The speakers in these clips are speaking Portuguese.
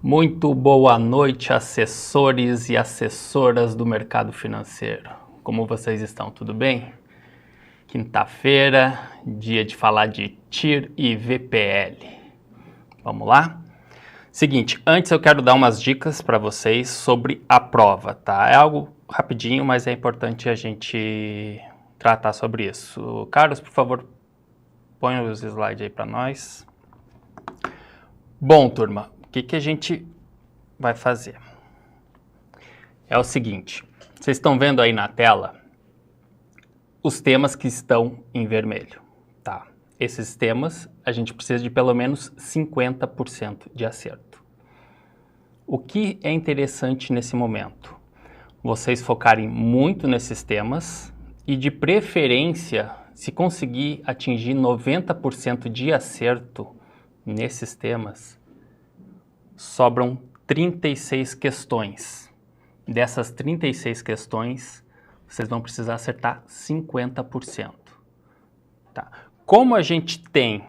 Muito boa noite, assessores e assessoras do mercado financeiro. Como vocês estão? Tudo bem? Quinta-feira, dia de falar de TIR e VPL. Vamos lá? Seguinte, antes eu quero dar umas dicas para vocês sobre a prova, tá? É algo rapidinho, mas é importante a gente tratar sobre isso. Carlos, por favor, põe os slides aí para nós. Bom, turma, o que a gente vai fazer? É o seguinte, vocês estão vendo aí na tela os temas que estão em vermelho, tá? Esses temas a gente precisa de pelo menos 50% de acerto. O que é interessante nesse momento? Vocês focarem muito nesses temas e, de preferência, se conseguir atingir 90% de acerto nesses temas, sobram 36 questões. Dessas 36 questões, vocês vão precisar acertar 50%. Tá? Como a gente tem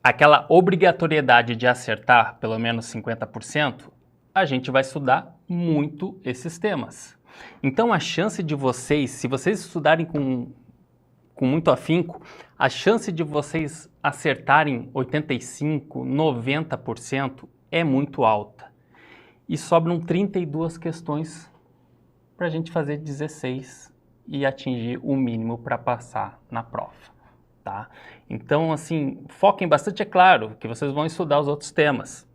aquela obrigatoriedade de acertar pelo menos 50%, a gente vai estudar muito esses temas. Então a chance de vocês, se vocês estudarem com muito afinco, a chance de vocês acertarem 85%, 90% é muito alta. E sobram 32 questões para a gente fazer 16 e atingir o mínimo para passar na prova, tá? Então, assim, foquem bastante, é claro, que vocês vão estudar os outros temas.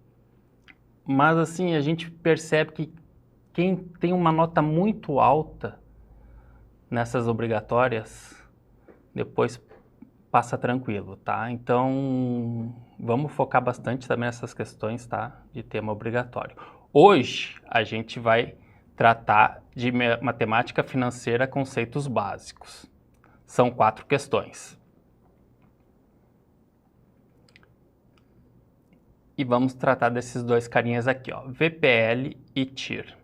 Mas, assim, a gente percebe que quem tem uma nota muito alta nessas obrigatórias, depois passa tranquilo, tá? Então, vamos focar bastante também nessas questões, tá? De tema obrigatório. Hoje, a gente vai tratar de matemática financeira, conceitos básicos. São 4 questões. E vamos tratar desses dois carinhas aqui, ó, VPL e TIR.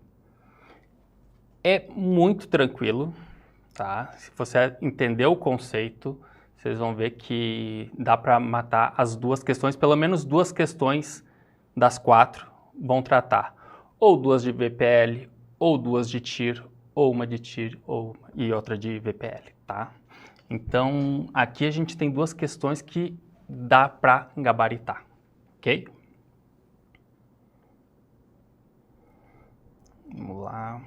É muito tranquilo, tá? Se você entender o conceito, vocês vão ver que dá para matar as duas questões, pelo menos 2 questões das 4 vão tratar. Ou 2 de VPL, ou 2 de TIR, ou uma de TIR e outra de VPL, tá? Então, aqui a gente tem 2 questões que dá para gabaritar, ok? Vamos lá.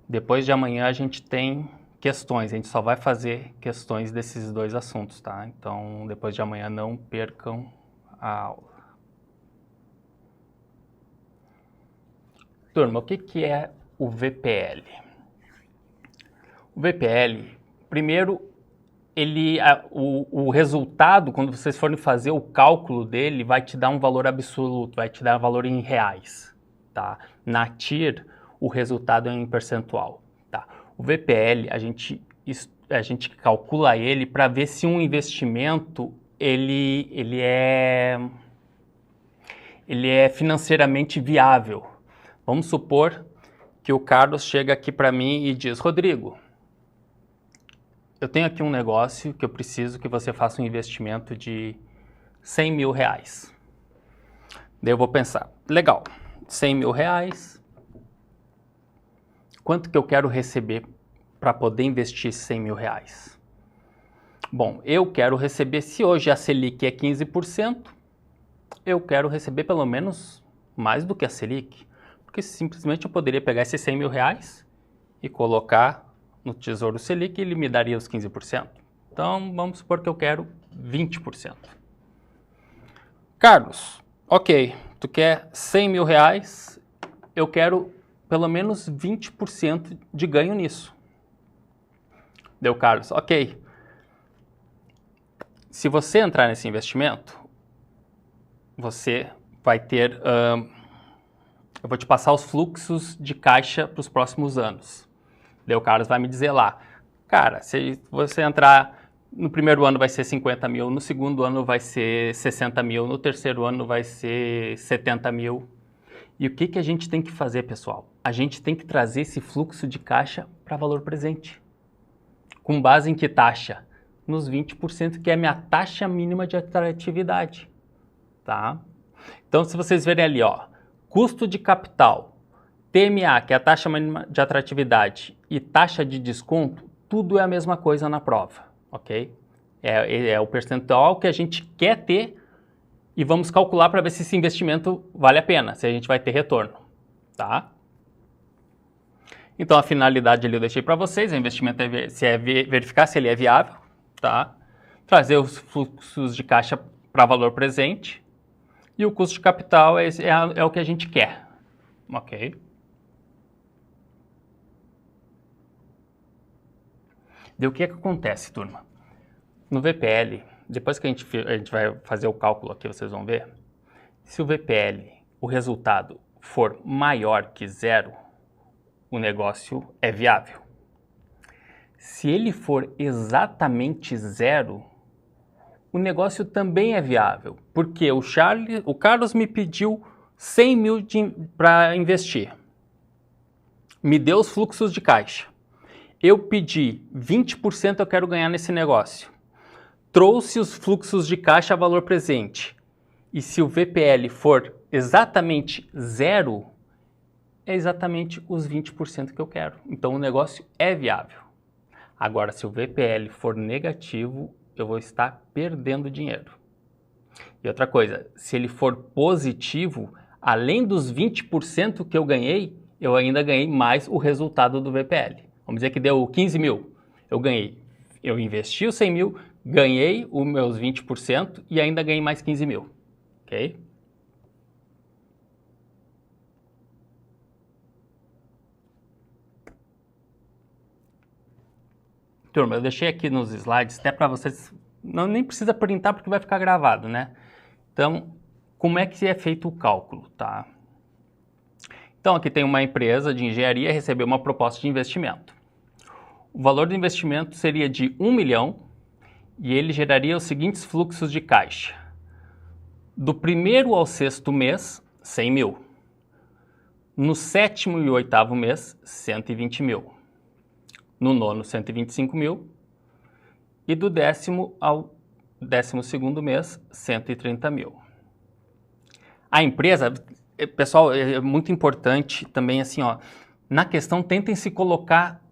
Depois de amanhã a gente tem questões, a gente só vai fazer questões desses 2 assuntos, tá? Então, depois de amanhã não percam a aula. Turma, o que é o VPL? O VPL, primeiro, o resultado, quando vocês forem fazer o cálculo dele, vai te dar um valor absoluto, vai te dar um valor em reais, tá? Na TIR, o resultado é em percentual, tá? O VPL, a gente calcula ele para ver se um investimento ele é financeiramente viável. Vamos supor que o Carlos chega aqui para mim e diz: Rodrigo, eu tenho aqui um negócio que eu preciso que você faça um investimento de 100 mil reais. Daí eu vou pensar, legal, 100 mil reais, quanto que eu quero receber para poder investir 100 mil reais? Bom, eu quero receber, se hoje a Selic é 15%, eu quero receber pelo menos mais do que a Selic, porque simplesmente eu poderia pegar esses 100 mil reais e colocar no Tesouro Selic e ele me daria os 15%. Então, vamos supor que eu quero 20%. Carlos, ok, tu quer 100 mil reais, eu quero pelo menos 20% de ganho nisso. Deu, Carlos, ok. Se você entrar nesse investimento, você vai ter... eu vou te passar os fluxos de caixa para os próximos anos. Daí o Carlos vai me dizer lá, cara, se você entrar no primeiro ano vai ser 50 mil, no segundo ano vai ser 60 mil, no terceiro ano vai ser 70 mil. E o que a gente tem que fazer, pessoal? A gente tem que trazer esse fluxo de caixa para valor presente. Com base em que taxa? Nos 20%, que é a minha taxa mínima de atratividade, tá? Então, se vocês verem ali, ó, custo de capital, TMA, que é a taxa mínima de atratividade, e taxa de desconto, tudo é a mesma coisa na prova, ok? É o percentual que a gente quer ter e vamos calcular para ver se esse investimento vale a pena, se a gente vai ter retorno, tá? Então, a finalidade ali eu deixei para vocês, o investimento é verificar se ele é viável, tá? Trazer os fluxos de caixa para valor presente e o custo de capital é o que a gente quer, ok? E o que é que acontece, turma? No VPL, depois que a gente vai fazer o cálculo aqui, vocês vão ver, se o VPL, o resultado, for maior que zero, o negócio é viável. Se ele for exatamente zero, o negócio também é viável, porque o Carlos me pediu 100 mil para investir, me deu os fluxos de caixa, eu pedi 20% eu quero ganhar nesse negócio, trouxe os fluxos de caixa a valor presente, e se o VPL for exatamente zero, é exatamente os 20% que eu quero. Então o negócio é viável. Agora, se o VPL for negativo, eu vou estar perdendo dinheiro. E outra coisa, se ele for positivo, além dos 20% que eu ganhei, eu ainda ganhei mais o resultado do VPL. Vamos dizer que deu 15 mil. Eu investi os 100 mil, ganhei os meus 20% e ainda ganhei mais 15 mil. Ok? Turma, eu deixei aqui nos slides até para vocês, nem precisa printar porque vai ficar gravado, né? Então, como é que é feito o cálculo, tá? Então, aqui tem uma empresa de engenharia recebeu uma proposta de investimento. O valor do investimento seria de 1 milhão e ele geraria os seguintes fluxos de caixa. Do primeiro ao sexto mês, 100 mil. No sétimo e oitavo mês, 120 mil. No nono, 125 mil. E do 10º ao 12º mês, 130 mil. A empresa, pessoal, é muito importante também assim, ó, na questão, tentem se colocar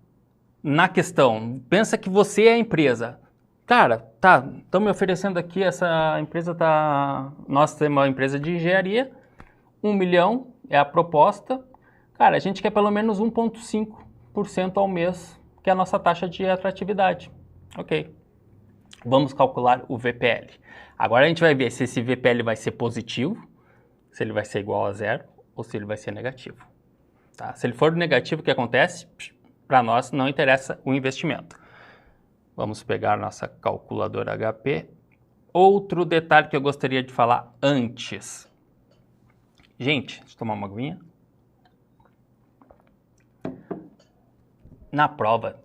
na questão. Pensa que você é a empresa. Cara, tá, estão me oferecendo aqui, essa empresa tá... Nós temos uma empresa de engenharia, 1 milhão é a proposta. Cara, a gente quer pelo menos 1,5% ao mês, que é a nossa taxa de atratividade. Ok. Vamos calcular o VPL. Agora a gente vai ver se esse VPL vai ser positivo, se ele vai ser igual a zero ou se ele vai ser negativo. Tá? Se ele for negativo, o que acontece? Para nós não interessa o investimento. Vamos pegar nossa calculadora HP. Outro detalhe que eu gostaria de falar antes. Gente, deixa eu tomar uma aguinha. Na prova,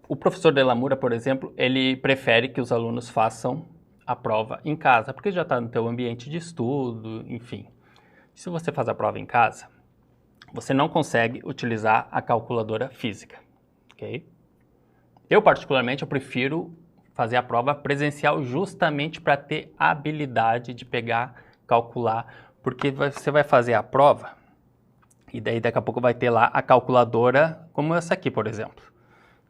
o professor de Lamura, por exemplo, ele prefere que os alunos façam a prova em casa, porque já está no teu ambiente de estudo, enfim. Se você faz a prova em casa, você não consegue utilizar a calculadora física, ok? Eu, particularmente, eu prefiro fazer a prova presencial justamente para ter a habilidade de pegar, calcular, porque você vai fazer a prova e daí daqui a pouco vai ter lá a calculadora como essa aqui, por exemplo.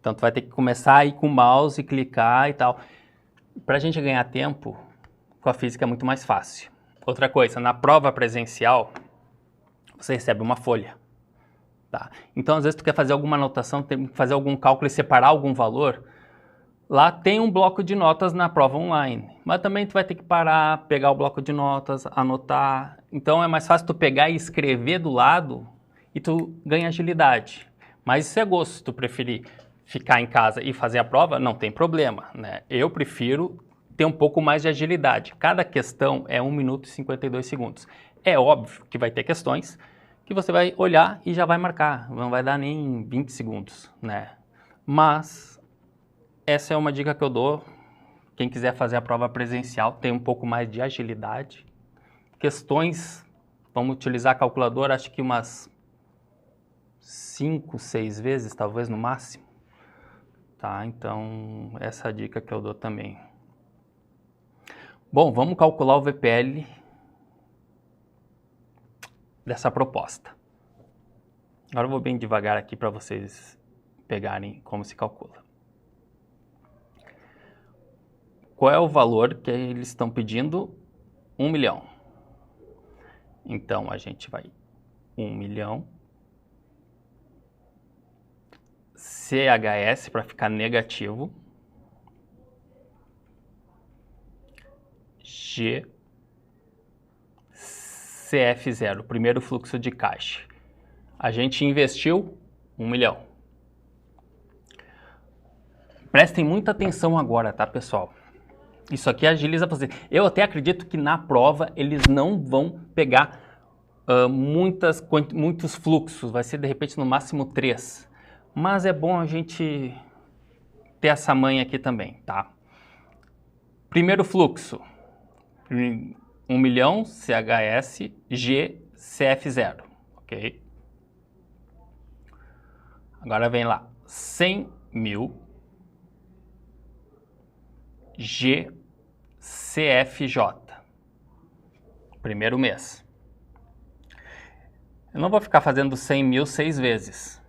Então, tu vai ter que começar a ir com o mouse e clicar e tal. Para a gente ganhar tempo, com a física é muito mais fácil. Outra coisa, na prova presencial, você recebe uma folha. Tá? Então, às vezes, tu quer fazer alguma anotação, tem que fazer algum cálculo e separar algum valor. Lá tem um bloco de notas na prova online. Mas também tu vai ter que parar, pegar o bloco de notas, anotar. Então, é mais fácil tu pegar e escrever do lado e tu ganha agilidade. Mas isso é gosto, se tu preferir ficar em casa e fazer a prova, não tem problema, né? Eu prefiro ter um pouco mais de agilidade. Cada questão é 1 minuto e 52 segundos. É óbvio que vai ter questões que você vai olhar e já vai marcar, não vai dar nem 20 segundos, né? Mas essa é uma dica que eu dou. Quem quiser fazer a prova presencial tem um pouco mais de agilidade. Questões, vamos utilizar a calculadora, acho que umas 5, 6 vezes, talvez no máximo. Tá? Então, essa é a dica que eu dou também. Bom, vamos calcular o VPL dessa proposta. Agora eu vou bem devagar aqui para vocês pegarem como se calcula. Qual é o valor que eles estão pedindo? 1 milhão. Então, a gente vai 1 milhão. CHS para ficar negativo. G. CF0, primeiro fluxo de caixa. A gente investiu 1 milhão. Prestem muita atenção agora, tá, pessoal? Isso aqui agiliza você. Eu até acredito que na prova eles não vão pegar muitos fluxos. Vai ser, de repente, no máximo 3. Mas é bom a gente ter essa manha aqui também, tá? Primeiro fluxo. 1 milhão, CHS, G, CF0, ok? Agora vem lá, 100 mil, G, CFJ, primeiro mês. Eu não vou ficar fazendo 100 mil 6 vezes.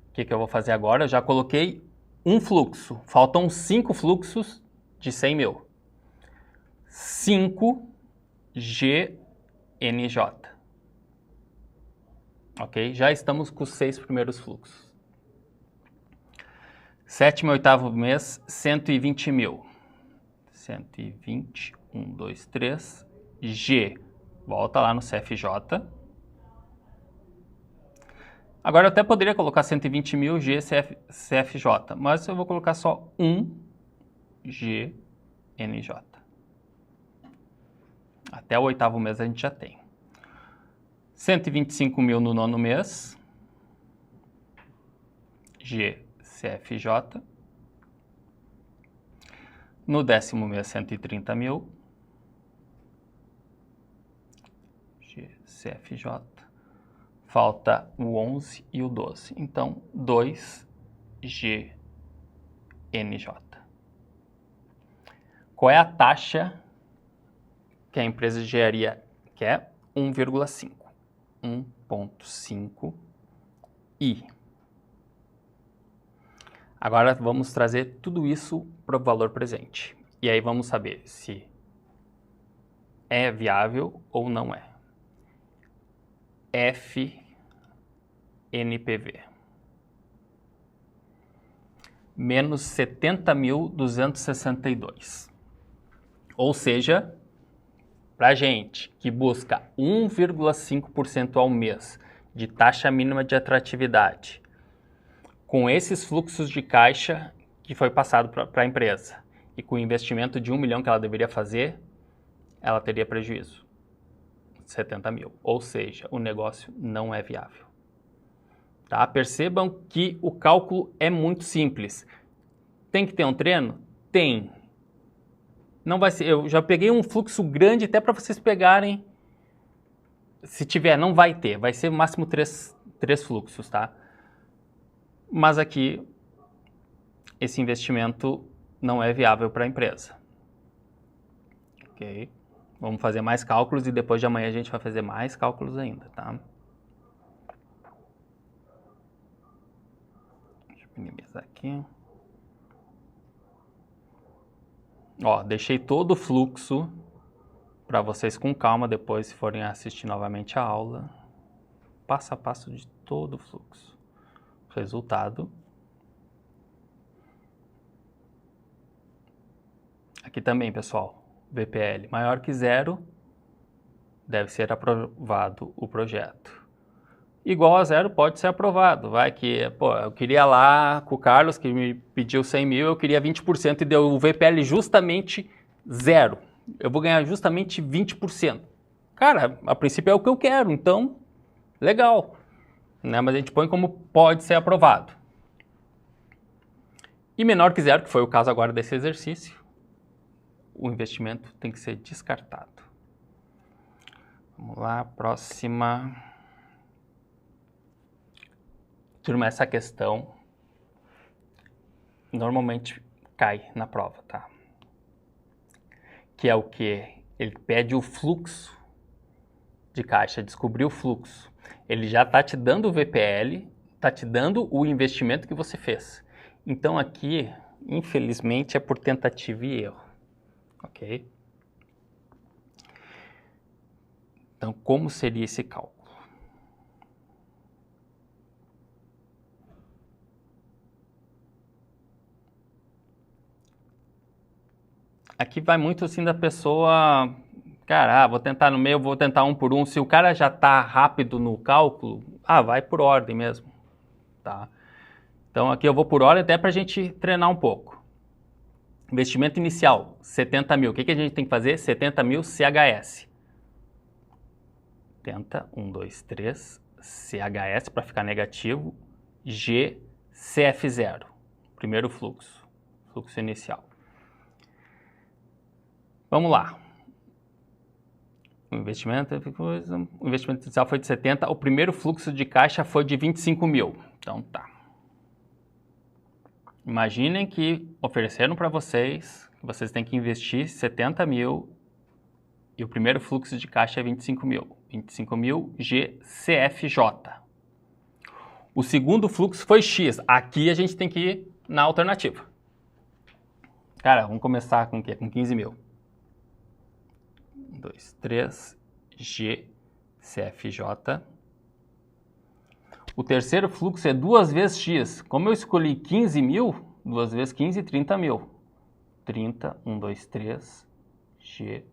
O que eu vou fazer agora? Eu já coloquei um fluxo, faltam 5 fluxos de 100 mil. 5 GNJ. Ok? Já estamos com os 6 primeiros fluxos. Sétimo e oitavo mês, 120 mil. 120, 1, 2, 3. G. Volta lá no CFJ. Agora eu até poderia colocar 120 mil G CFJ, mas eu vou colocar só 1 GNJ. Até o oitavo mês a gente já tem. 125 mil no nono mês. GCFJ. No décimo mês, 130 mil. GCFJ. Falta o 11 e o 12. Então, 2 GNJ. Qual é a taxa que a empresa de engenharia quer? 1,5. 1,5 I. Agora vamos trazer tudo isso para o valor presente. E aí vamos saber se é viável ou não é. FNPV. Menos 70.262. Ou seja, para a gente que busca 1,5% ao mês de taxa mínima de atratividade, com esses fluxos de caixa que foi passado para a empresa e com o investimento de 1 milhão que ela deveria fazer, ela teria prejuízo. 70 mil. Ou seja, o negócio não é viável. Tá? Percebam que o cálculo é muito simples. Tem que ter um treino? Tem. Não vai ser, eu já peguei um fluxo grande até para vocês pegarem. Se tiver, não vai ter. Vai ser no máximo 3 fluxos, tá? Mas aqui, esse investimento não é viável para a empresa. Ok? Vamos fazer mais cálculos e depois de amanhã a gente vai fazer mais cálculos ainda, tá? Deixa eu minimizar aqui. Ó, deixei todo o fluxo para vocês com calma depois, se forem assistir novamente a aula. Passo a passo de todo o fluxo. Resultado. Aqui também, pessoal. VPL maior que 0, deve ser aprovado o projeto. Igual a 0 pode ser aprovado. Vai que, pô, eu queria lá com o Carlos, que me pediu 100 mil, eu queria 20% e deu o VPL justamente 0. Eu vou ganhar justamente 20%. Cara, a princípio é o que eu quero, então, legal. Né? Mas a gente põe como pode ser aprovado. E menor que 0, que foi o caso agora desse exercício, o investimento tem que ser descartado. Vamos lá, próxima. Turma, essa questão normalmente cai na prova, tá? Que é o que? Ele pede o fluxo de caixa, descobrir o fluxo. Ele já está te dando o VPL, está te dando o investimento que você fez. Então aqui, infelizmente, é por tentativa e erro, ok? Então, como seria esse cálculo? Aqui vai muito assim da pessoa, cara, vou tentar no meio, vou tentar um por um. Se o cara já está rápido no cálculo, vai por ordem mesmo, tá? Então aqui eu vou por ordem até para a gente treinar um pouco. Investimento inicial, 70 mil. O que a gente tem que fazer? 70 mil CHS. 70, 1, 2, 3, CHS para ficar negativo, G, CF0. Primeiro fluxo, fluxo inicial. Vamos lá. O investimento inicial foi de 70, o primeiro fluxo de caixa foi de 25 mil. Então tá. Imaginem que ofereceram para vocês, que vocês têm que investir 70 mil e o primeiro fluxo de caixa é 25 mil. 25 mil GCFJ. O segundo fluxo foi X. Aqui a gente tem que ir na alternativa. Cara, vamos começar com o quê? Com 15 mil. 1, 2, 3, GCFJ. O terceiro fluxo é 2 vezes X. Como eu escolhi 15 mil, 2 vezes 15, 30 mil. 30, 1, 2, 3, GCFJ.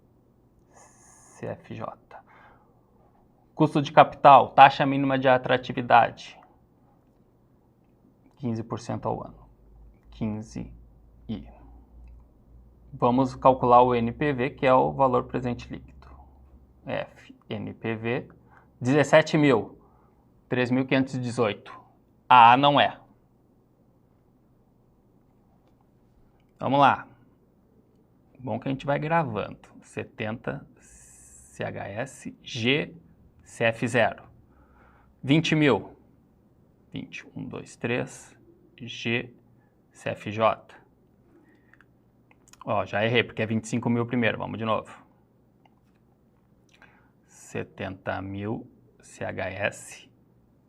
Custo de capital, taxa mínima de atratividade. 15% ao ano. 15 e vamos calcular o NPV, que é o valor presente líquido. FNPV, 17 mil, 3.518. A não é. Vamos lá. Bom que a gente vai gravando. 70 CHS, G, CF0. 20 mil. 20, 1, 2, 3, G, CFJ. Ó, já errei, porque é 25 mil primeiro. Vamos de novo. 70 mil CHS,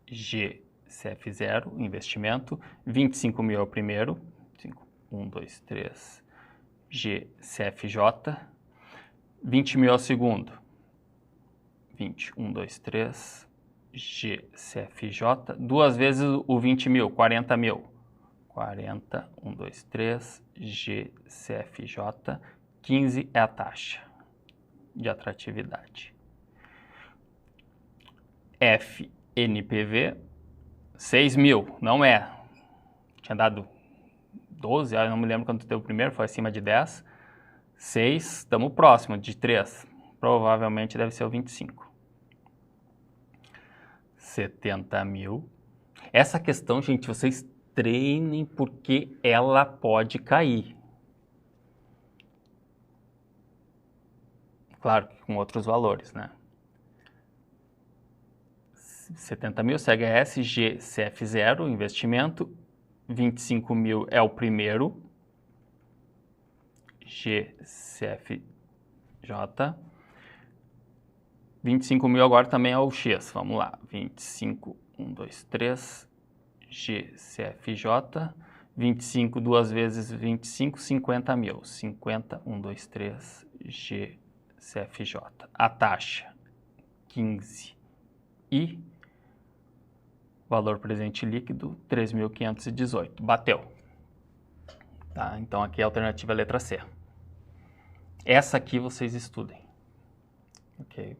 G, CF0, investimento. 25 mil é o primeiro. 1, 2, 3, G, CFJ. 20 mil é o segundo. 20, 1, 2, 3, G, CFJ. Duas vezes o 20 mil, 40 mil. 40, 1, 2, 3, G, CFJ. 15 é a taxa de atratividade. FNPV, 6 mil, não é. Tinha dado 12, eu não me lembro quando deu o primeiro, foi acima de 10. 6, estamos próximo de 3. Provavelmente deve ser o 25. 70 mil. Essa questão, gente, vocês treinem porque ela pode cair. Claro que com outros valores, né? 70 mil, CHS, G, CF0, investimento. 25 mil é o primeiro. G, CFJ. 25 mil agora também é o X. Vamos lá. 25, 1, 2, 3, G, CFJ. 25, duas vezes 25, 50 mil. 50, 1, 2, 3, G, CFJ. A taxa, 15 e valor presente líquido, 3.518. Bateu. Tá? Então aqui a alternativa é a letra C. Essa aqui vocês estudem. Ok?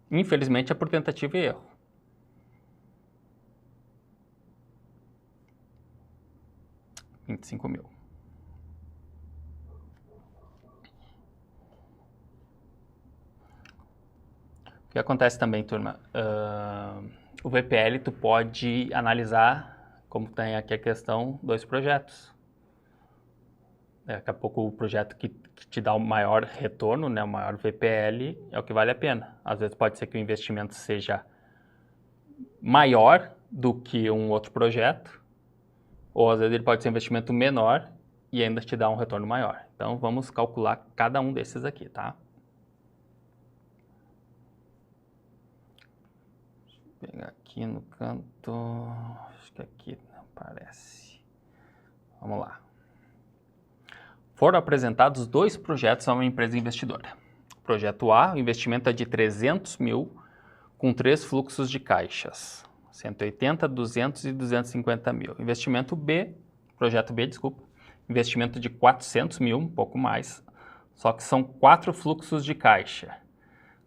Infelizmente é por tentativa e erro. $25 mil. O que acontece também, turma? O VPL tu pode analisar, como tem aqui a questão, 2 projetos. Daqui a pouco o projeto que te dá o maior retorno, né, o maior VPL, é o que vale a pena. Às vezes pode ser que o investimento seja maior do que um outro projeto, ou às vezes ele pode ser um investimento menor e ainda te dá um retorno maior. Então vamos calcular cada um desses aqui, tá? pegar aqui no canto, acho que aqui não aparece. Vamos lá. Foram apresentados 2 projetos a uma empresa investidora. Projeto A, o investimento é de 300 mil, com 3 fluxos de caixas, 180, 200 e 250 mil. Investimento B, projeto B, desculpa, investimento de 400 mil, um pouco mais, só que são 4 fluxos de caixa.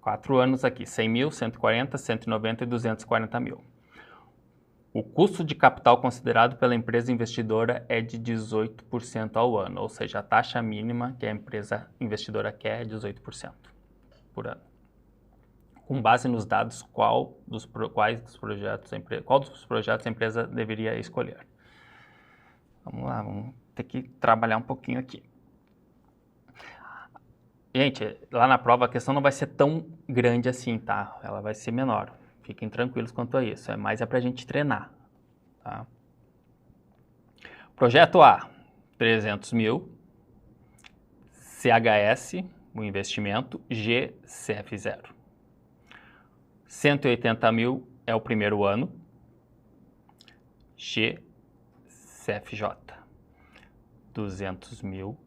4 anos aqui, 100 mil, 140, 190 e 240 mil. O custo de capital considerado pela empresa investidora é de 18% ao ano, ou seja, a taxa mínima que a empresa investidora quer é 18% por ano. Com base nos dados, qual dos projetos a empresa deveria escolher? Vamos lá, vamos ter que trabalhar um pouquinho aqui. Gente, lá na prova a questão não vai ser tão grande assim, tá? Ela vai ser menor. Fiquem tranquilos quanto a isso. É mais para a gente treinar, tá? Projeto A, 300 mil. CHS, o investimento. G, CF0. 180 mil é o primeiro ano. G, CFJ. 200 mil.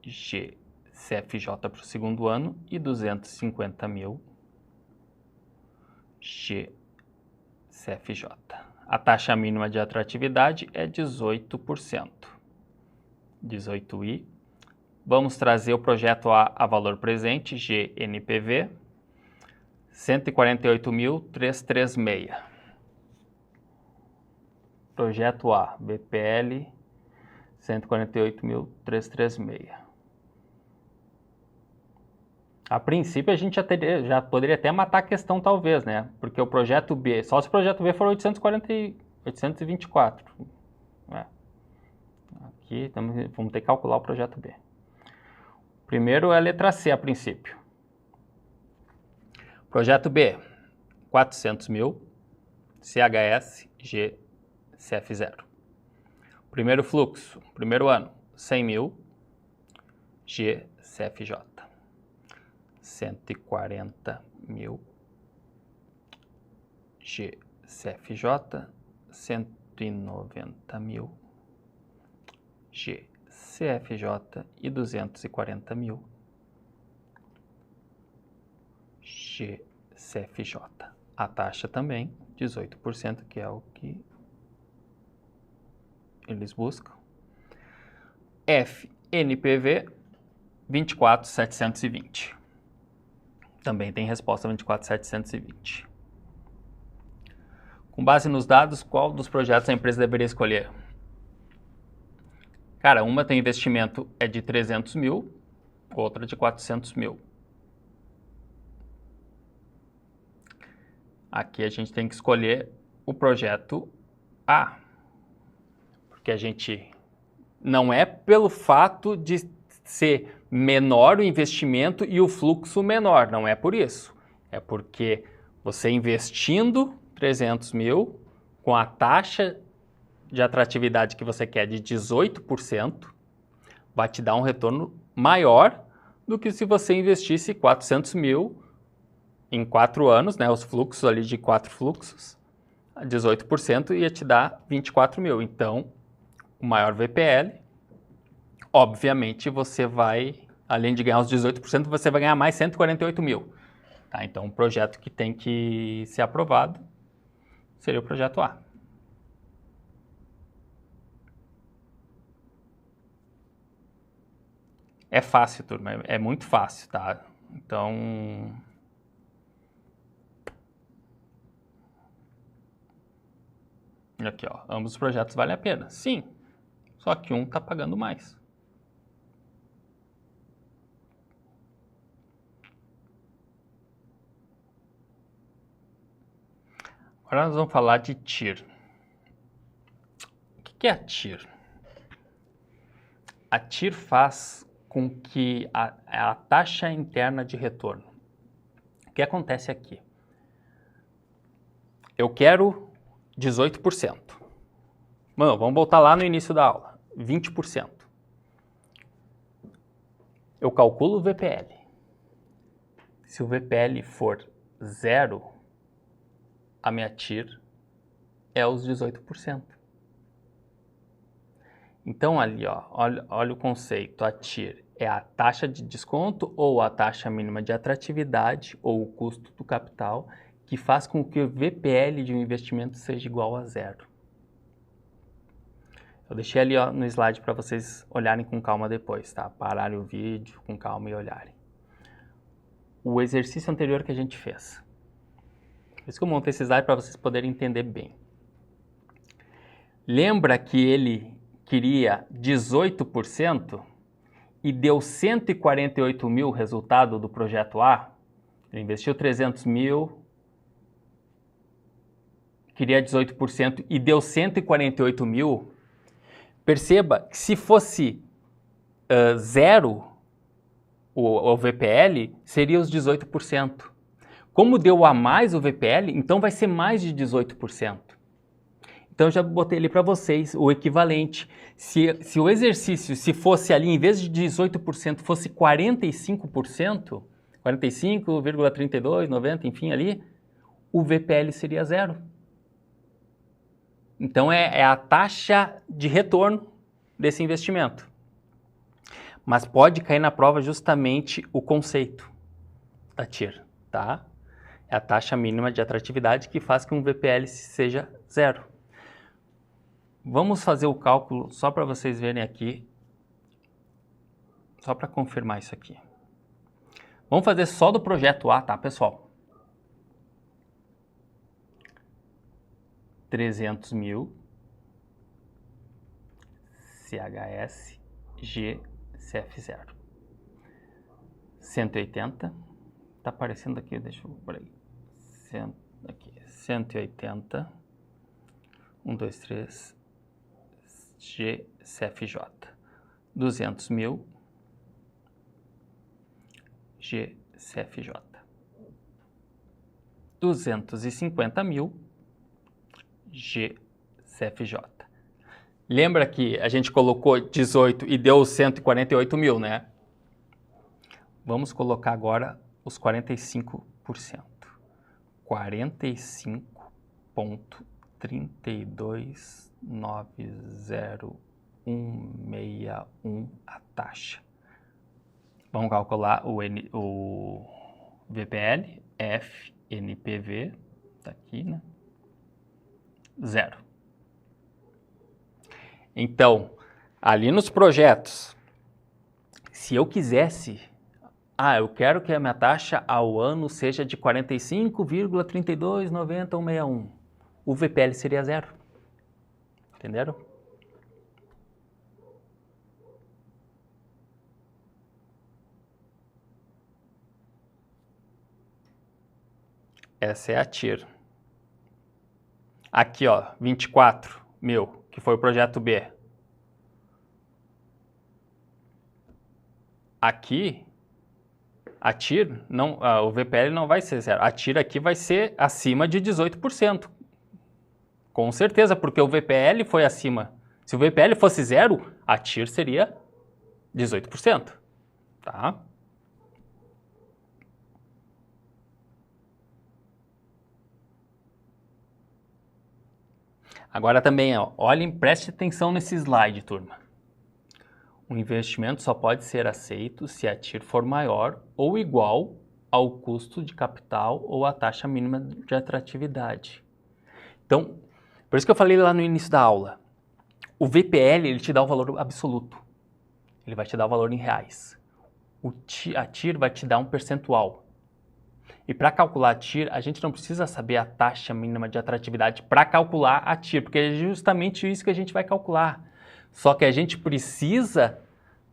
G, CFJ para o segundo ano. E 250 mil. G, CFJ. A taxa mínima de atratividade é 18%. 18i. Vamos trazer o projeto A valor presente, GNPV, 148.336. Projeto A, BPL, 148.336. A princípio, a gente já poderia até matar a questão, talvez, né? Porque o projeto B, só se o projeto B for 824. É. Aqui vamos ter que calcular o projeto B. Primeiro é a letra C, a princípio. Projeto B, 400 mil, CHS, G, CF0. Primeiro fluxo, primeiro ano, 100 mil, G, CFJ. 140 mil, G, CFJ. 190 mil, G, CFJ. E 240 mil, G, CFJ. A taxa também, 18%, que é o que eles buscam. FNPV, 24.720. Também tem resposta 24.720. Com base nos dados, qual dos projetos a empresa deveria escolher? Cara, uma tem investimento é de 300 mil, outra de 400 mil. Aqui a gente tem que escolher o projeto A. Porque a gente não é pelo fato de ser menor o investimento e o fluxo menor, não é por isso. É porque você investindo 300 mil com a taxa de atratividade que você quer de 18%, vai te dar um retorno maior do que se você investisse 400 mil em 4 anos, né, os fluxos ali de 4 fluxos, 18% ia te dar 24 mil. Então, o maior VPL, obviamente você vai, além de ganhar os 18%, você vai ganhar mais 148 mil. Tá? Então, um projeto que tem que ser aprovado seria o projeto A. É fácil, turma, é muito fácil, tá? Então, aqui, ó, ambos os projetos valem a pena. Sim, só que um está pagando mais. Agora nós vamos falar de TIR. O que é a TIR? A TIR faz com que a taxa interna de retorno. O que acontece aqui? Eu quero 18%. Mano, vamos voltar lá no início da aula. 20%. Eu calculo o VPL. Se o VPL for 0, a minha TIR é os 18%. Então ali, ó, olha o conceito, a TIR é a taxa de desconto ou a taxa mínima de atratividade ou o custo do capital que faz com que o VPL de um investimento seja igual a zero. Eu deixei ali, ó, no slide para vocês olharem com calma depois, tá? Pararem o vídeo com calma e olharem. O exercício anterior que a gente fez. Por isso que eu montei esse slide para vocês poderem entender bem. Lembra que ele queria 18% e deu 148 mil resultado do projeto A? Ele investiu 300 mil, queria 18% e deu 148 mil. Perceba que se fosse zero o VPL, seria os 18%. Como deu a mais o VPL, então vai ser mais de 18%. Então, eu já botei ali para vocês o equivalente. Se o exercício, se fosse ali, em vez de 18%, fosse 45%, 45,32, 90, enfim, ali, o VPL seria zero. Então, é a taxa de retorno desse investimento. Mas pode cair na prova justamente o conceito da TIR, tá? É a taxa mínima de atratividade que faz com que um VPL seja zero. Vamos fazer o cálculo só para vocês verem aqui, só para confirmar isso aqui. Vamos fazer só do projeto A, tá, pessoal? 300 mil CHS G CF0. 180, tá aparecendo aqui, deixa eu por aí. Aqui, 180, 1, 2, 3, GCFJ, 200 mil GCFJ, 250 mil GCFJ. Lembra que a gente colocou 18 e deu 148 mil, né? Vamos colocar agora os 45%. 45,3290161 a taxa. Vamos calcular o VPL, FNPV, tá aqui, né? Zero. Então, ali nos projetos, se eu quisesse, eu quero que a minha taxa ao ano seja de 45,3290161. O VPL seria zero. Entenderam? Essa é a TIR. Aqui, ó, 24 mil, que foi o projeto B. Aqui, a TIR, não, o VPL não vai ser zero. A TIR aqui vai ser acima de 18%. Com certeza, porque o VPL foi acima. Se o VPL fosse zero, a TIR seria 18%. Tá? Agora também, ó, olhem, preste atenção nesse slide, turma. O investimento só pode ser aceito se a TIR for maior ou igual ao custo de capital ou à taxa mínima de atratividade. Então, por isso que eu falei lá no início da aula, o VPL ele te dá o valor absoluto, ele vai te dar o valor em reais. A TIR vai te dar um percentual. E para calcular a TIR, a gente não precisa saber a taxa mínima de atratividade para calcular a TIR, porque é justamente isso que a gente vai calcular. Só que a gente precisa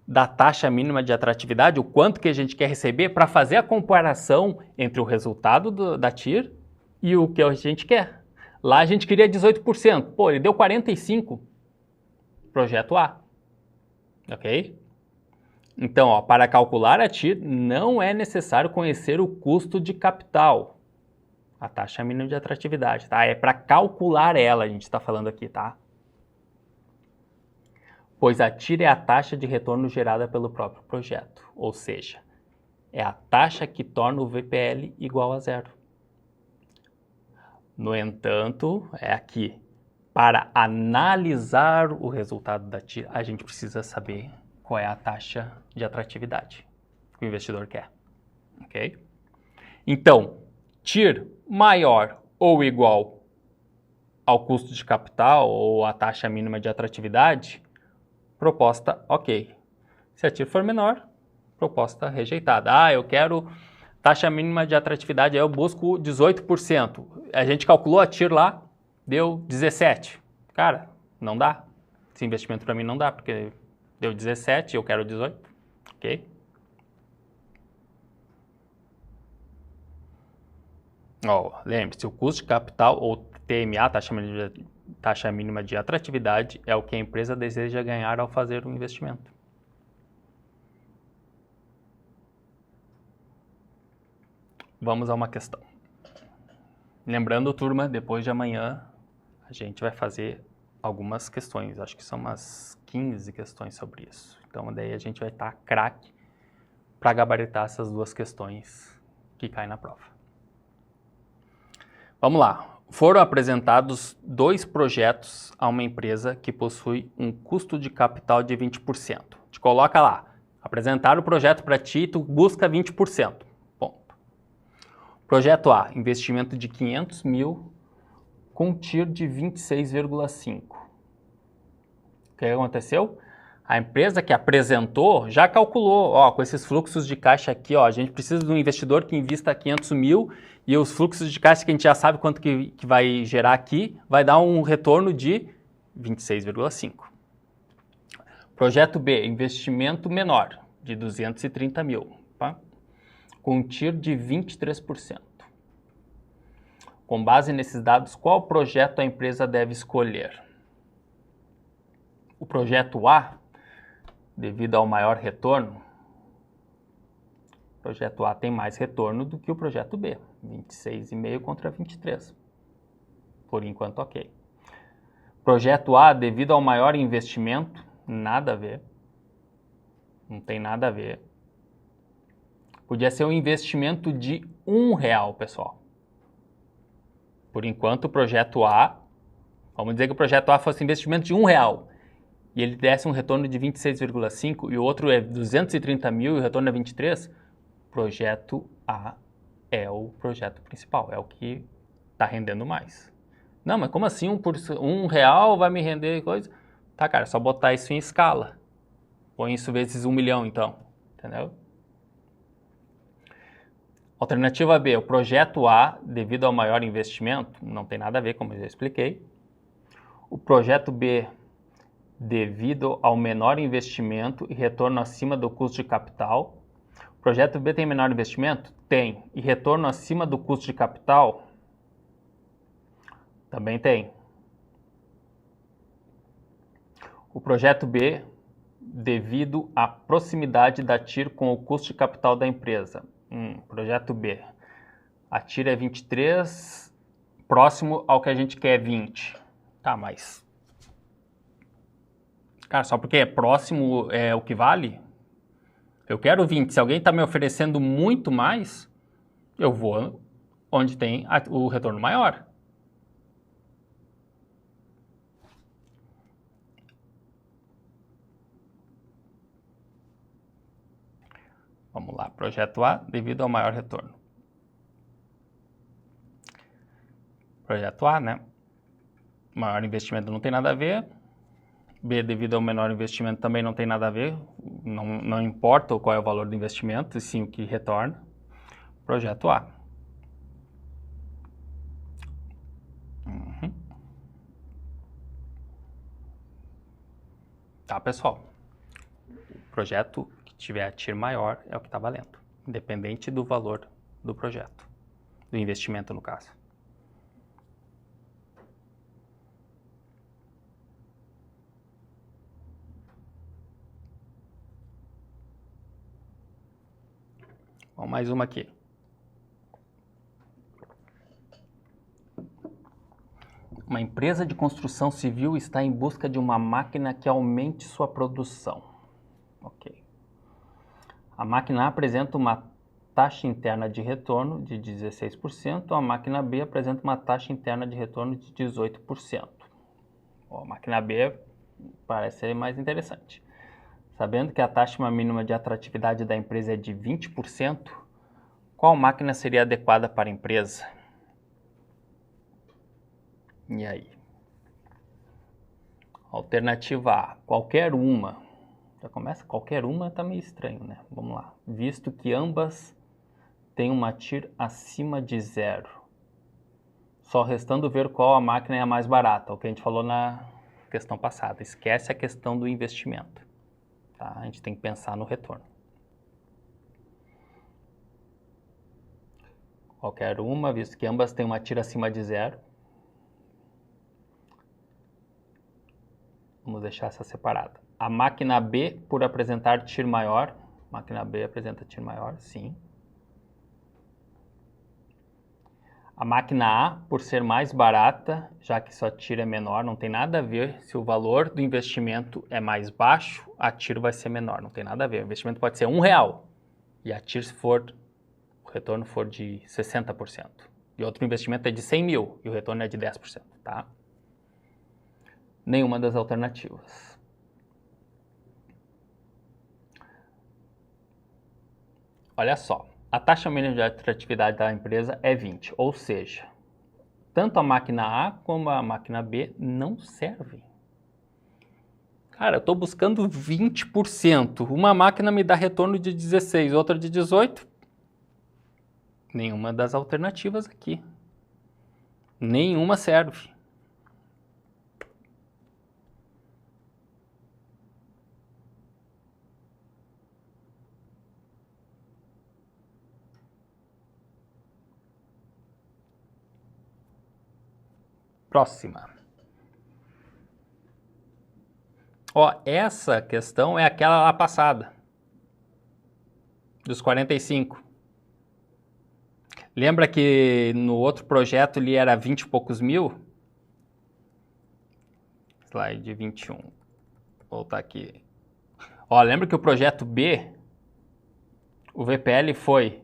da taxa mínima de atratividade, o quanto que a gente quer receber, para fazer a comparação entre o resultado da TIR e o que a gente quer. Lá a gente queria 18%. Pô, ele deu 45%. Projeto A. Ok? Então, ó, para calcular a TIR, não é necessário conhecer o custo de capital, a taxa mínima de atratividade, tá? É para calcular ela, a gente está falando aqui, tá? Pois a TIR é a taxa de retorno gerada pelo próprio projeto, ou seja, é a taxa que torna o VPL igual a zero. No entanto, é aqui. Para analisar o resultado da TIR, a gente precisa saber qual é a taxa de atratividade que o investidor quer. Ok? Então, TIR maior ou igual ao custo de capital ou à taxa mínima de atratividade, proposta ok. Se a TIR for menor, proposta rejeitada. Ah, eu quero taxa mínima de atratividade, aí eu busco 18%. A gente calculou a TIR lá, deu 17%. Cara, não dá. Esse investimento para mim não dá, porque deu 17% e eu quero 18%. Ok? Lembre-se, o custo de capital ou TMA, taxa mínima de atratividade, é o que a empresa deseja ganhar ao fazer um investimento. Vamos a uma questão. Lembrando, turma, depois de amanhã a gente vai fazer algumas questões. Acho que são umas 15 questões sobre isso. Então daí a gente vai estar craque para gabaritar essas duas questões que caem na prova. Vamos lá. Foram apresentados 2 projetos a uma empresa que possui um custo de capital de 20%. Te coloca lá. Apresentaram o projeto para ti e tu busca 20%. Ponto. Projeto A, investimento de 500 mil com TIR de 26,5. O que aconteceu? A empresa que apresentou já calculou, com esses fluxos de caixa aqui, a gente precisa de um investidor que invista 500 mil e os fluxos de caixa que a gente já sabe quanto que vai gerar aqui, vai dar um retorno de 26,5. Projeto B, investimento menor, de 230 mil, tá? Com TIR de 23%. Com base nesses dados, qual projeto a empresa deve escolher? O projeto A, devido ao maior retorno, o projeto A tem mais retorno do que o projeto B, 26,5 contra 23. Por enquanto, ok. Projeto A, devido ao maior investimento, nada a ver. Não tem nada a ver. Podia ser um investimento de R$1, pessoal. Por enquanto, o projeto A, vamos dizer que o projeto A fosse investimento de R$1 e ele desse um retorno de 26,5 e o outro é 230 mil e o retorno é 23, projeto A é o projeto principal, é o que está rendendo mais. Não, mas como assim R$1 vai me render coisa? Tá, cara, é só botar isso em escala. Põe isso vezes 1 milhão, então. Entendeu? Alternativa B, o projeto A, devido ao maior investimento, não tem nada a ver, como eu já expliquei. O projeto B, devido ao menor investimento e retorno acima do custo de capital. O projeto B tem menor investimento? Tem. E retorno acima do custo de capital? Também tem. O projeto B, devido à proximidade da TIR com o custo de capital da empresa. Projeto B. A TIR é 23, próximo ao que a gente quer é 20. Tá, mas... Cara, só porque é próximo é o que vale? Eu quero 20. Se alguém está me oferecendo muito mais, eu vou onde tem o retorno maior. Vamos lá, projeto A, devido ao maior retorno. Projeto A, né? Maior investimento não tem nada a ver. B, devido ao menor investimento, também não tem nada a ver. Não importa qual é o valor do investimento, e sim o que retorna. Projeto A. Tá, pessoal? O projeto que tiver a TIR maior é o que está valendo, independente do valor do projeto, do investimento no caso. Bom, mais uma aqui. Uma empresa de construção civil está em busca de uma máquina que aumente sua produção. Ok. A máquina apresenta uma taxa interna de retorno de 16%, a máquina B apresenta uma taxa interna de retorno de 18%. A máquina B parece ser mais interessante. Sabendo que a taxa mínima de atratividade da empresa é de 20%, qual máquina seria adequada para a empresa? E aí? Alternativa A, qualquer uma. Já começa, qualquer uma tá meio estranho, né? Vamos lá. Visto que ambas têm uma TIR acima de 0. Só restando ver qual a máquina é a mais barata, o que a gente falou na questão passada. Esquece a questão do investimento. Tá? A gente tem que pensar no retorno. Qualquer uma, visto que ambas têm uma TIR acima de 0. Vamos deixar essa separada. A máquina B, por apresentar TIR maior. Máquina B apresenta TIR maior, sim. A máquina A, por ser mais barata, já que sua TIR é menor, não tem nada a ver. Se o valor do investimento é mais baixo, a TIR vai ser menor. Não tem nada a ver. O investimento pode ser R$1 e a TIR, se for, o retorno for de 60%. E outro investimento é de 100 mil e o retorno é de 10%, tá? Nenhuma das alternativas. Olha só, a taxa mínima de atratividade da empresa é 20, ou seja, tanto a máquina A como a máquina B não servem. Cara, eu estou buscando 20%. Uma máquina me dá retorno de 16, outra de 18. Nenhuma das alternativas aqui. Nenhuma serve. Próxima. Ó, essa questão é aquela lá passada. Dos 45. Lembra que no outro projeto ele era 20 e poucos mil? Slide 21. Vou voltar aqui. Ó, lembra que o projeto B, o VPL foi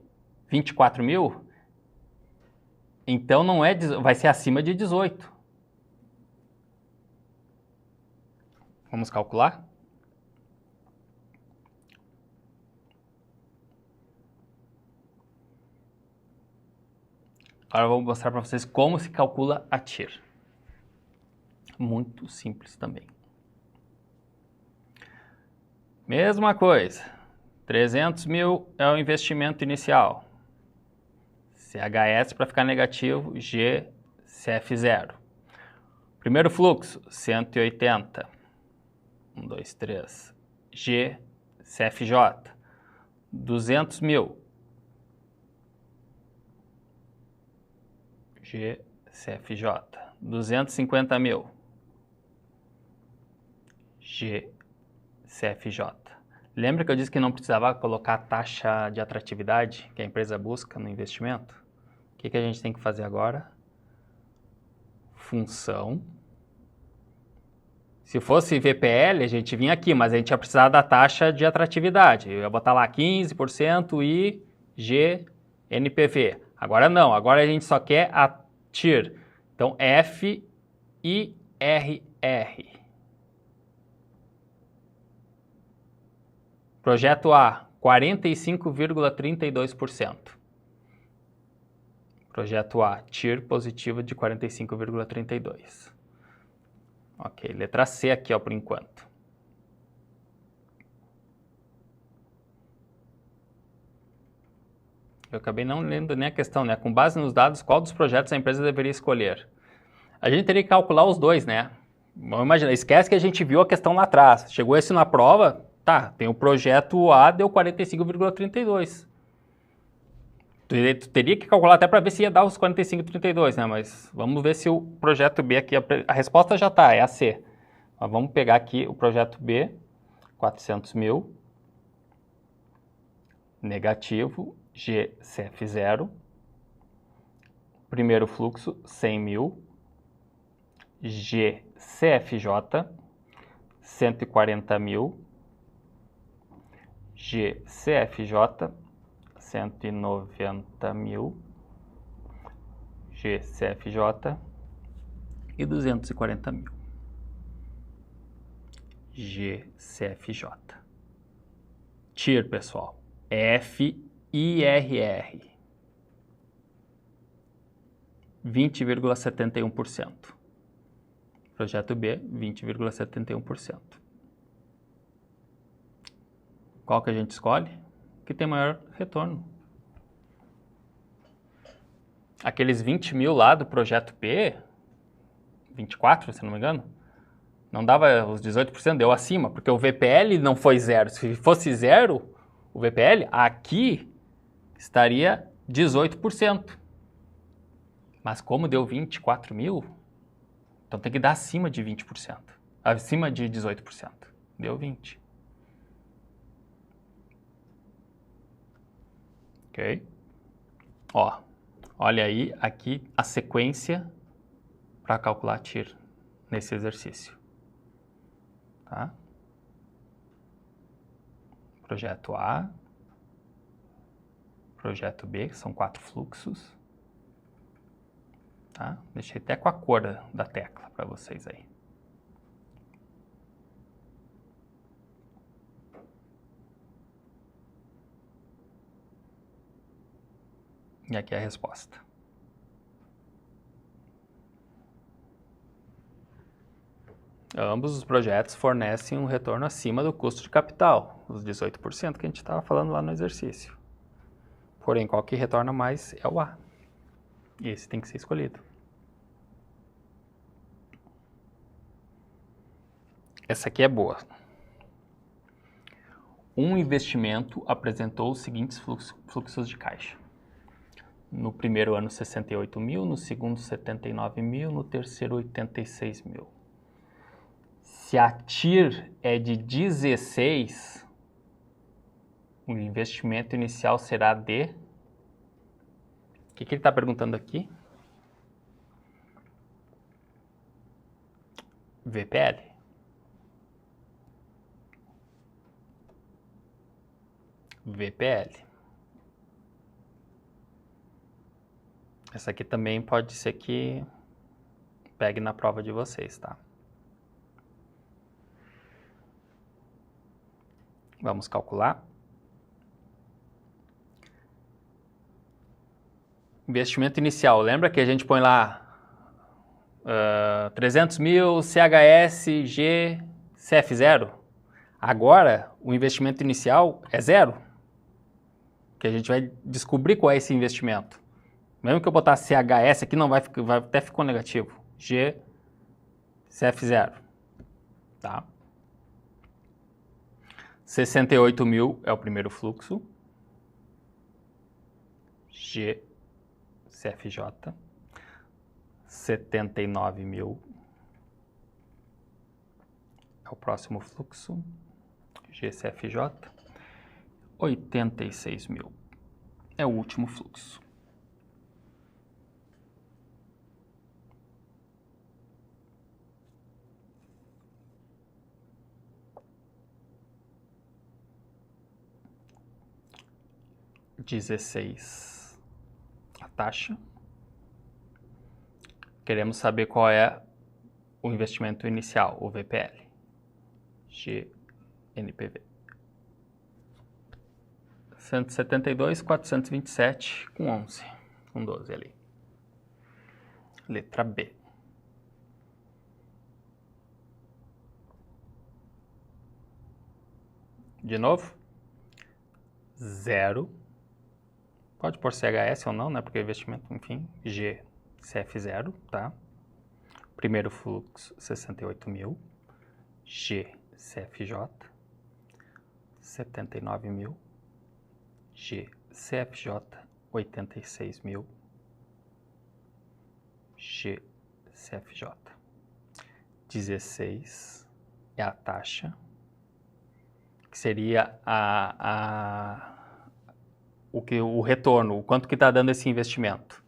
24 mil? Então não é, vai ser acima de 18. Vamos calcular? Agora eu vou mostrar para vocês como se calcula a TIR. Muito simples também. Mesma coisa. 300 mil é o investimento inicial. CHS para ficar negativo, G, CF0. Primeiro fluxo, 180. 1, 2, 3. G, CFJ. 200 mil. G, CFJ. 250 mil. G, CFJ. Lembra que eu disse que não precisava colocar a taxa de atratividade que a empresa busca no investimento? O que a gente tem que fazer agora? Função. Se fosse VPL, a gente vinha aqui, mas a gente ia precisar da taxa de atratividade. Eu ia botar lá 15% e GNPV. Agora não, agora a gente só quer a TIR. Então, FIRR. Projeto A, 45,32%. Projeto A, TIR positiva de 45,32%. Ok, letra C aqui, ó, por enquanto. Eu acabei não lendo nem a questão, né? Com base nos dados, qual dos projetos a empresa deveria escolher? A gente teria que calcular os dois, né? Vamos imaginar, esquece que a gente viu a questão lá atrás. Chegou esse na prova, tá, tem o projeto A, deu 45,32. Tu teria que calcular até para ver se ia dar os 45,32, né? Mas vamos ver se o projeto B aqui, a resposta já tá, é a C. Mas vamos pegar aqui o projeto B, 400 mil, negativo, GCF0, primeiro fluxo, 100 mil, GCFJ, 140 mil, GCFJ, 190 mil, GCFJ, e 240 mil, GCFJ. TIR, pessoal, FIRR, 20,71%. Projeto B, 20,71%. Qual que a gente escolhe? Que tem maior retorno. Aqueles 20 mil lá do projeto P, 24, se não me engano, não dava os 18%, deu acima, porque o VPL não foi zero. Se fosse zero, o VPL aqui estaria 18%. Mas como deu 24 mil, então tem que dar acima de 20%. Acima de 18%. Deu 20%. Ok? Ó, olha aí aqui a sequência para calcular TIR nesse exercício. Tá? Projeto A, projeto B, que são 4 fluxos. Tá? Deixei até com a cor da tecla para vocês aí. E aqui é a resposta. Ambos os projetos fornecem um retorno acima do custo de capital, os 18% que a gente estava falando lá no exercício. Porém, qual que retorna mais é o A. E esse tem que ser escolhido. Essa aqui é boa. Um investimento apresentou os seguintes fluxos de caixa. No primeiro ano, 68 mil, no segundo, 79 mil, no terceiro, 86 mil. Se a TIR é de 16, o investimento inicial será de... O que ele está perguntando aqui? VPL. VPL. Essa aqui também pode ser que pegue na prova de vocês, tá? Vamos calcular. Investimento inicial. Lembra que a gente põe lá 300 mil, CHS, G, CF0? Agora, o investimento inicial é zero. Que a gente vai descobrir qual é esse investimento. Mesmo que eu botar CHS aqui, não vai até ficou negativo. G, CF0. Tá? 68 mil é o primeiro fluxo. G, CFJ. 79 mil é o próximo fluxo. GCFJ. 86 mil é o último fluxo. $16 a taxa. Queremos saber qual é o investimento inicial, o VPL. GNPV. 172.427 com 11, com 12 ali. Letra B. De novo, 0. Pode pôr CHS ou não, né? Porque investimento, enfim, G, CF0, tá? Primeiro fluxo, 68 mil. G, CFJ. 79 mil. G, CFJ. 86 mil. G, CFJ. 16 é a taxa, que seria o retorno, o quanto que está dando esse investimento.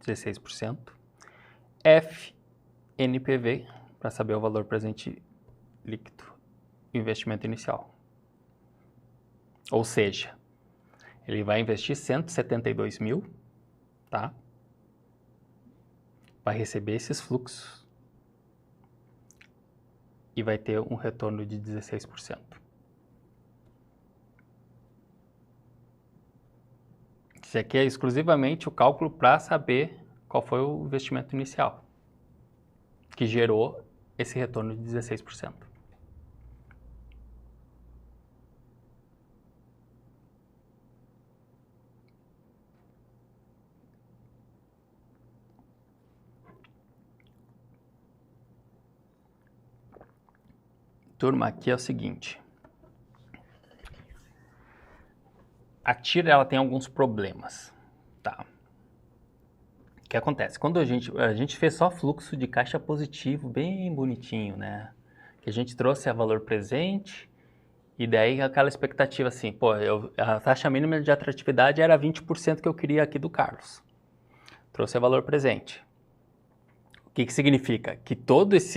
16%. F, NPV, para saber o valor presente líquido, investimento inicial. Ou seja, Ele vai investir 172 mil, tá? Vai receber esses fluxos e vai ter um retorno de 16%. Isso aqui é exclusivamente o cálculo para saber qual foi o investimento inicial, que gerou esse retorno de 16%. Turma, aqui é o seguinte. A TIR, ela tem alguns problemas, tá? O que acontece? Quando a gente fez só fluxo de caixa positivo, bem bonitinho, né? Que a gente trouxe a valor presente e daí aquela expectativa assim, pô, a taxa mínima de atratividade era 20% que eu queria aqui do Carlos. Trouxe a valor presente. O que significa? Que todos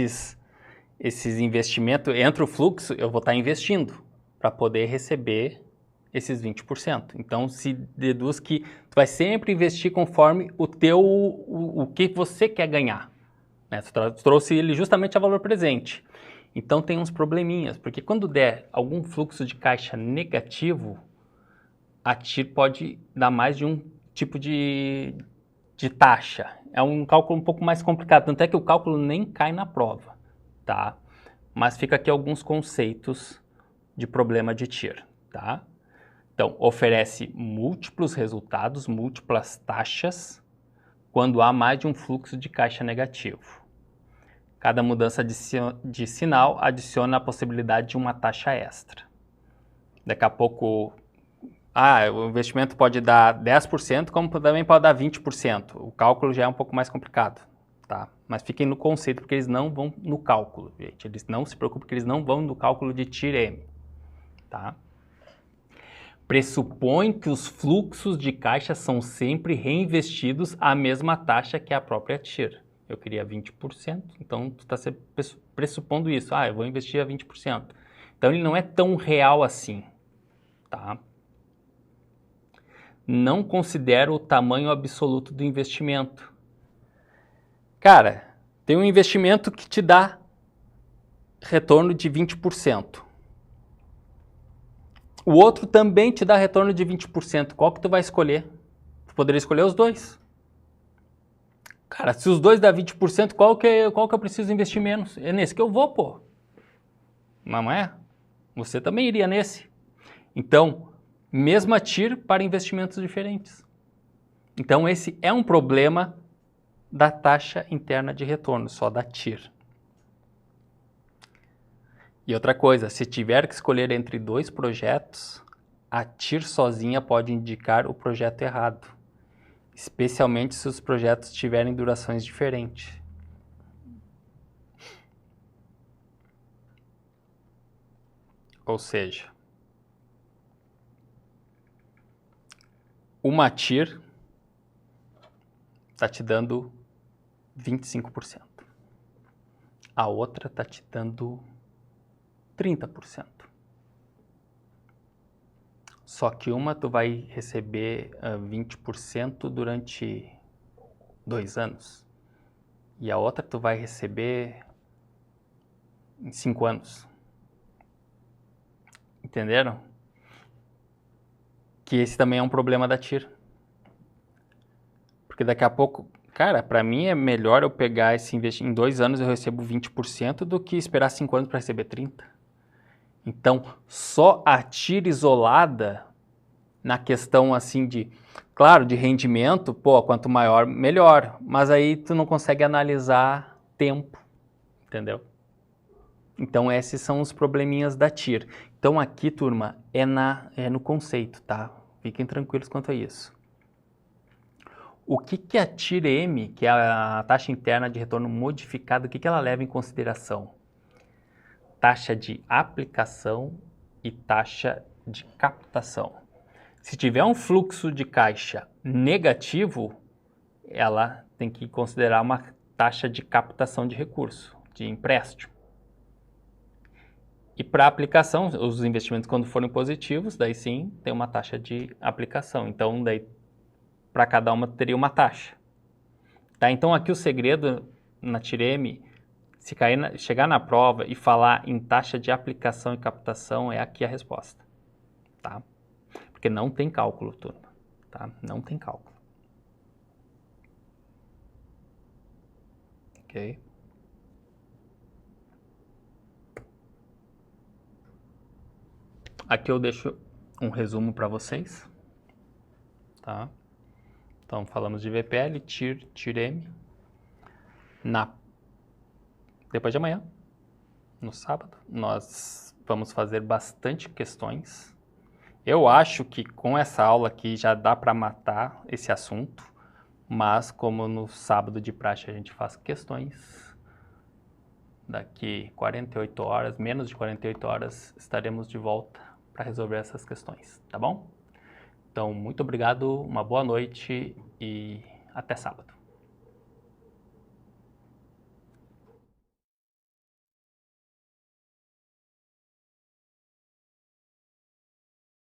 esses investimentos, entra o fluxo, eu vou estar investindo para poder receber esses 20%. Então, se deduz que tu vai sempre investir conforme o que você quer ganhar. Né? Tu trouxe ele justamente a valor presente. Então, tem uns probleminhas, porque quando der algum fluxo de caixa negativo, a TIR pode dar mais de um tipo de taxa. É um cálculo um pouco mais complicado, tanto é que o cálculo nem cai na prova, tá? Mas fica aqui alguns conceitos de problema de TIR, tá? Então, oferece múltiplos resultados, múltiplas taxas, quando há mais de um fluxo de caixa negativo. Cada mudança de sinal adiciona a possibilidade de uma taxa extra. Daqui a pouco, o investimento pode dar 10%, como também pode dar 20%. O cálculo já é um pouco mais complicado, tá? Mas fiquem no conceito, porque eles não vão no cálculo, gente. Eles não se preocupem, porque eles não vão no cálculo de TIR-M, tá? Pressupõe que os fluxos de caixa são sempre reinvestidos à mesma taxa que a própria TIR. Eu queria 20%, então tu está pressupondo isso. Eu vou investir a 20%. Então ele não é tão real assim, tá? Não considera o tamanho absoluto do investimento. Cara, tem um investimento que te dá retorno de 20%. O outro também te dá retorno de 20%. Qual que tu vai escolher? Tu poderia escolher os dois. Cara, se os dois dão 20%, qual que eu preciso investir menos? É nesse que eu vou, pô. Não é? Você também iria nesse. Então, mesma TIR para investimentos diferentes. Então, esse é um problema da taxa interna de retorno, só da TIR. E outra coisa, se tiver que escolher entre dois projetos, a TIR sozinha pode indicar o projeto errado, especialmente se os projetos tiverem durações diferentes. Ou seja, uma TIR está te dando 25%. A outra está te dando 30%. Só que uma tu vai receber 20% durante 2 anos. E a outra tu vai receber em 5 anos. Entenderam? Que esse também é um problema da TIR. Porque daqui a pouco, cara, para mim é melhor eu pegar esse investimento. Em 2 anos eu recebo 20% do que esperar 5 anos para receber 30%. Então, só a TIR isolada, na questão assim de, claro, de rendimento, pô, quanto maior, melhor. Mas aí tu não consegue analisar tempo, entendeu? Então, esses são os probleminhas da TIR. Então, aqui, turma, é no conceito, tá? Fiquem tranquilos quanto a isso. O que a TIR-M, que é a taxa interna de retorno modificada, o que ela leva em consideração? Taxa de aplicação e taxa de captação. Se tiver um fluxo de caixa negativo, ela tem que considerar uma taxa de captação de recurso, de empréstimo. E para aplicação, os investimentos quando forem positivos, daí sim tem uma taxa de aplicação. Então, daí para cada uma teria uma taxa. Tá? Então, aqui o segredo na Tireme, se chegar na prova e falar em taxa de aplicação e captação, é aqui a resposta. Tá? Porque não tem cálculo, turma. Tá? Não tem cálculo. Ok? Aqui eu deixo um resumo para vocês. Tá? Então, falamos de VPL, Tireme. Depois de amanhã, no sábado, nós vamos fazer bastante questões. Eu acho que com essa aula aqui já dá para matar esse assunto, mas como no sábado de praxe a gente faz questões, daqui 48 horas, menos de 48 horas, estaremos de volta para resolver essas questões, tá bom? Então, muito obrigado, uma boa noite e até sábado.